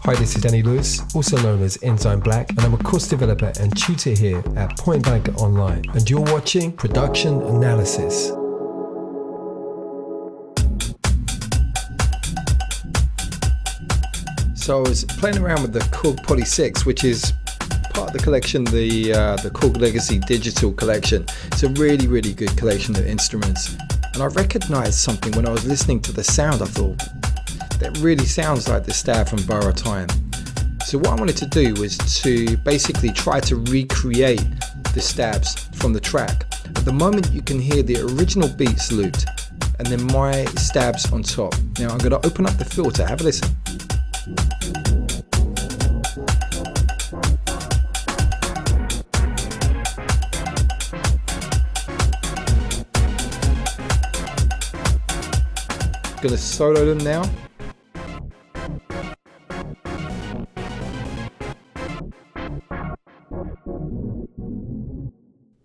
Hi, this is Danny Lewis, also known as Enzyme Black, and I'm a course developer and tutor here at Point Blank Online, and you're watching Production Analysis. So I was playing around with the Korg Polysix, which is part of the collection, the Korg Legacy Digital Collection. It's a really, really good collection of instruments. And I recognized something when I was listening to the sound. I thought, that really sounds like the stab from Borrowed Time. So what I wanted to do was to basically try to recreate the stabs from the track. At the moment you can hear the original beats looped and then my stabs on top. Now I'm going to open up the filter, have a listen. Going to solo them now.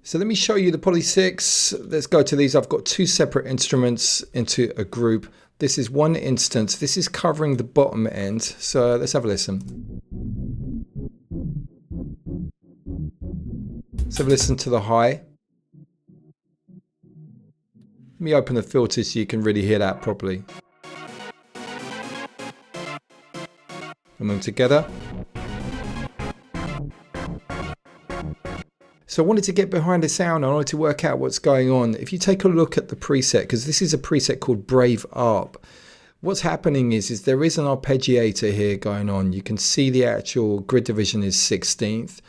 So let me show you the Polysix. Let's go to these. I've got two separate instruments into a group. This is one instance. This is covering the bottom end. So let's have a listen. Let's have a listen to the high. Let me open the filter so you can really hear that properly. Put them together. So I wanted to get behind the sound. I wanted to work out what's going on. If you take a look at the preset, because this is a preset called Brave Arp, what's happening is there is an arpeggiator here going on. You can see the actual grid division is 16th.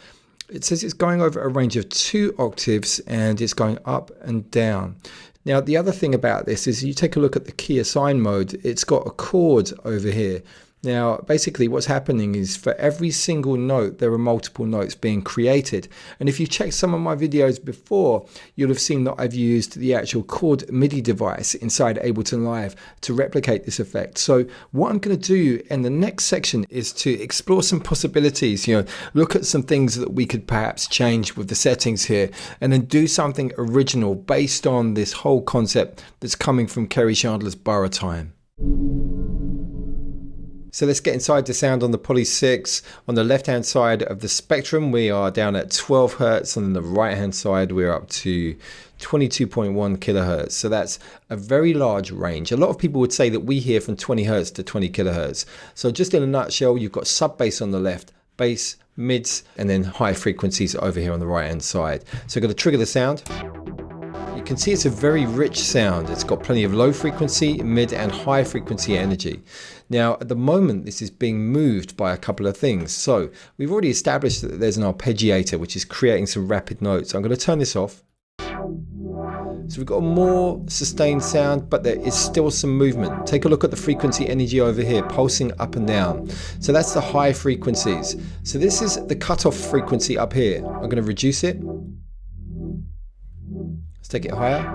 It says it's going over a range of 2 octaves and it's going up and down. Now the other thing about this is you take a look at the key assign mode, it's got a chord over here. Now basically what's happening is for every single note there are multiple notes being created, and if you checked some of my videos before you'll have seen that I've used the actual chord MIDI device inside Ableton Live to replicate this effect. So what I'm going to do in the next section is to explore some possibilities, look at some things that we could perhaps change with the settings here and then do something original based on this whole concept that's coming from Kerri Chandler's Borrowed Time. So let's get inside the sound on the Polysix. On the left hand side of the spectrum we are down at 12 Hz, and on the right hand side we're up to 22.1 kilohertz. So that's a very large range. A lot of people would say that we hear from 20 Hz to 20 kilohertz. So just in a nutshell, you've got sub bass on the left, bass, mids, and then high frequencies over here on the right hand side. So I'm going to trigger the sound. You can see it's a very rich sound. It's got plenty of low frequency, mid and high frequency energy. Now at the moment this is being moved by a couple of things. So we've already established that there's an arpeggiator which is creating some rapid notes. I'm going to turn this off. So we've got a more sustained sound, but there is still some movement. Take a look at the frequency energy over here, pulsing up and down. So that's the high frequencies. So this is the cutoff frequency up here. I'm going to reduce it. Take it higher.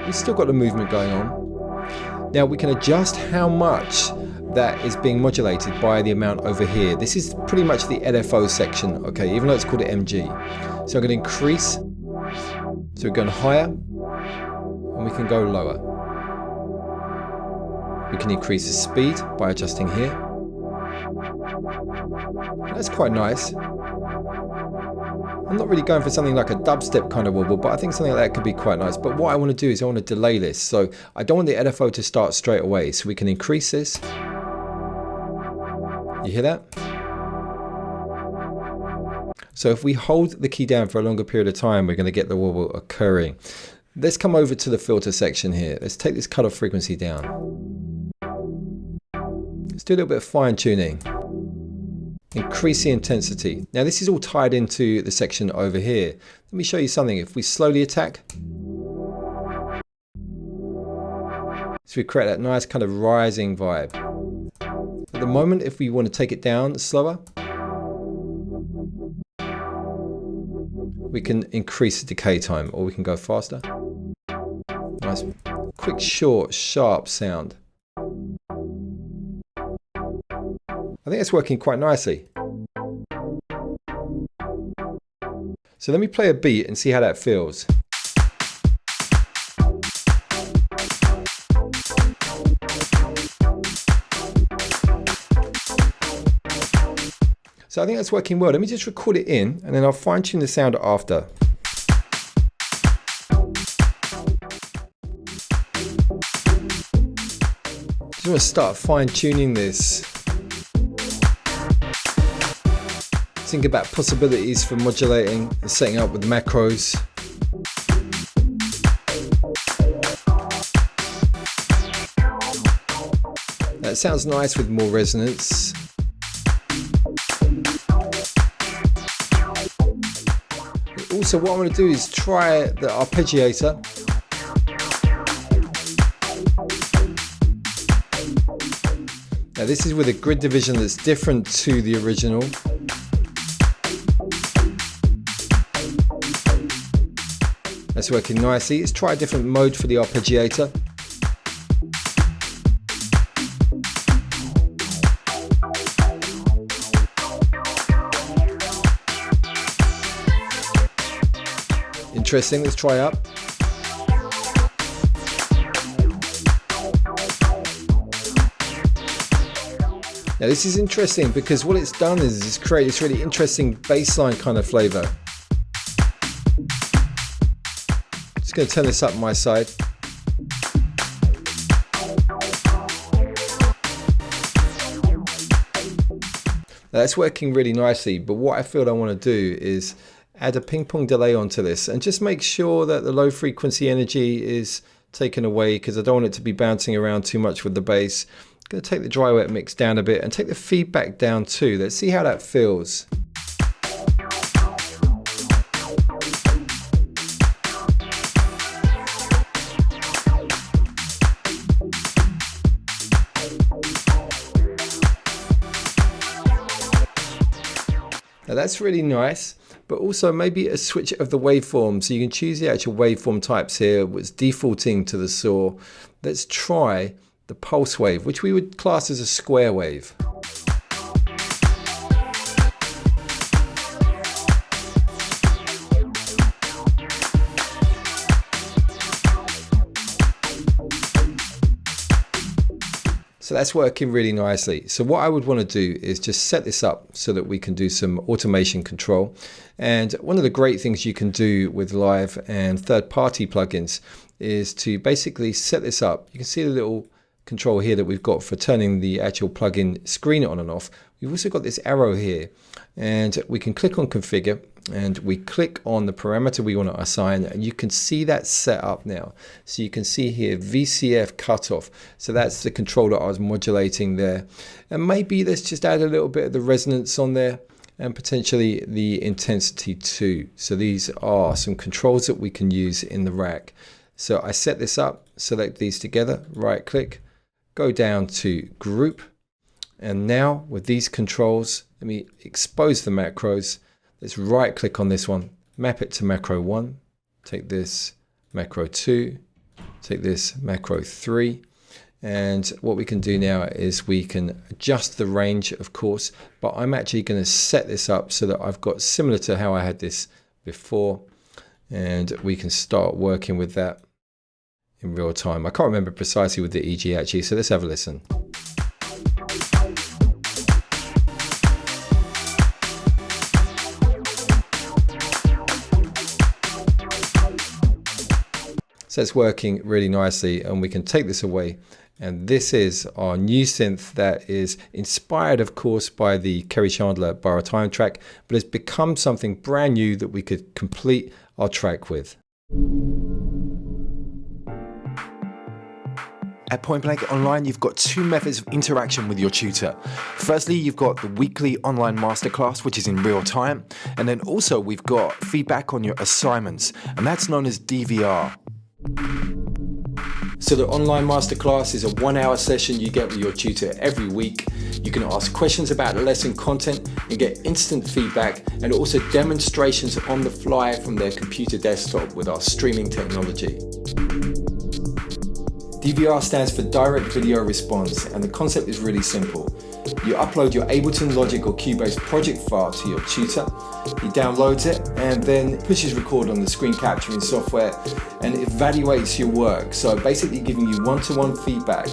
We've still got the movement going on. Now we can adjust how much that is being modulated by the amount over here. This is pretty much the LFO section, okay, even though it's called MG. So I'm going to increase. So we're going higher and we can go lower. We can increase the speed by adjusting here. That's quite nice. I'm not really going for something like a dubstep kind of wobble, but I think something like that could be quite nice. But what I want to do is I want to delay this. So I don't want the LFO to start straight away. So we can increase this. You hear that? So if we hold the key down for a longer period of time, we're going to get the wobble occurring. Let's come over to the filter section here. Let's take this cutoff frequency down. Let's do a little bit of fine tuning. Increase the intensity. Now this is all tied into the section over here. Let me show you something. If we slowly attack, so we create that nice kind of rising vibe. At the moment, if we want to take it down slower, we can increase the decay time, or we can go faster. Nice, quick, short, sharp sound. I think it's working quite nicely. So let me play a beat and see how that feels. So I think that's working well. Let me just record it in and then I'll fine tune the sound after. Just want to start fine tuning this. Think about possibilities for modulating and setting up with macros. That sounds nice with more resonance. Also, what I'm going to do is try the arpeggiator. Now this is with a grid division that's different to the original. That's working nicely. Let's try a different mode for the arpeggiator. Interesting, let's try up. Now this is interesting because what it's done is it's created this really interesting bassline kind of flavor. Just going to turn this up my side. Now that's working really nicely, but what I feel I want to do is add a ping pong delay onto this and just make sure that the low frequency energy is taken away because I don't want it to be bouncing around too much with the bass. I'm going to take the dry wet mix down a bit and take the feedback down too. Let's see how that feels. Now that's really nice, but also maybe a switch of the waveform. So you can choose the actual waveform types here, what's defaulting to the saw. Let's try the pulse wave, which we would class as a square wave. So that's working really nicely. So what I would want to do is just set this up so that we can do some automation control. And one of the great things you can do with live and third-party plugins is to basically set this up. You can see the little control here that we've got for turning the actual plugin screen on and off. We've also got this arrow here and we can click on configure and we click on the parameter we want to assign and you can see that set up now. So you can see here VCF cutoff. So that's the control that I was modulating there. And maybe let's just add a little bit of the resonance on there and potentially the intensity too. So these are some controls that we can use in the rack. So I set this up, select these together, right click, go down to group. And now with these controls, let me expose the macros. Let's right click on this one, map it to macro 1, take this macro 2, take this macro 3. And what we can do now is we can adjust the range, of course, but I'm actually going to set this up so that I've got similar to how I had this before. And we can start working with that in real time. I can't remember precisely with the EG actually, so let's have a listen. So it's working really nicely and we can take this away. And this is our new synth that is inspired, of course, by the Kerri Chandler Borrow Time track, but has become something brand new that we could complete our track with. At Point Blank Online, you've got two methods of interaction with your tutor. Firstly, you've got the weekly online masterclass, which is in real time. And then also we've got feedback on your assignments, and that's known as DVR. So the online masterclass is a 1-hour session you get with your tutor every week. You can ask questions about the lesson content and get instant feedback, and also demonstrations on the fly from their computer desktop with our streaming technology. DVR stands for Direct Video Response, and the concept is really simple. You upload your Ableton, Logic or Cubase project file to your tutor, he downloads it and then pushes record on the screen capturing software and evaluates your work. So basically giving you one-to-one feedback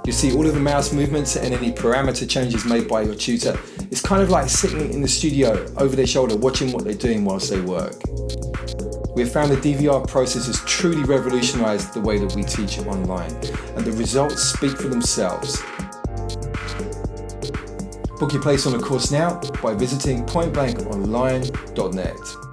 You see all of the mouse movements and any parameter changes made by your tutor. It's kind of like sitting in the studio over their shoulder watching what they're doing whilst they work. We have found the DVR process has truly revolutionized the way that we teach online, and the results speak for themselves. Book your place on a course now by visiting pointblankonline.net.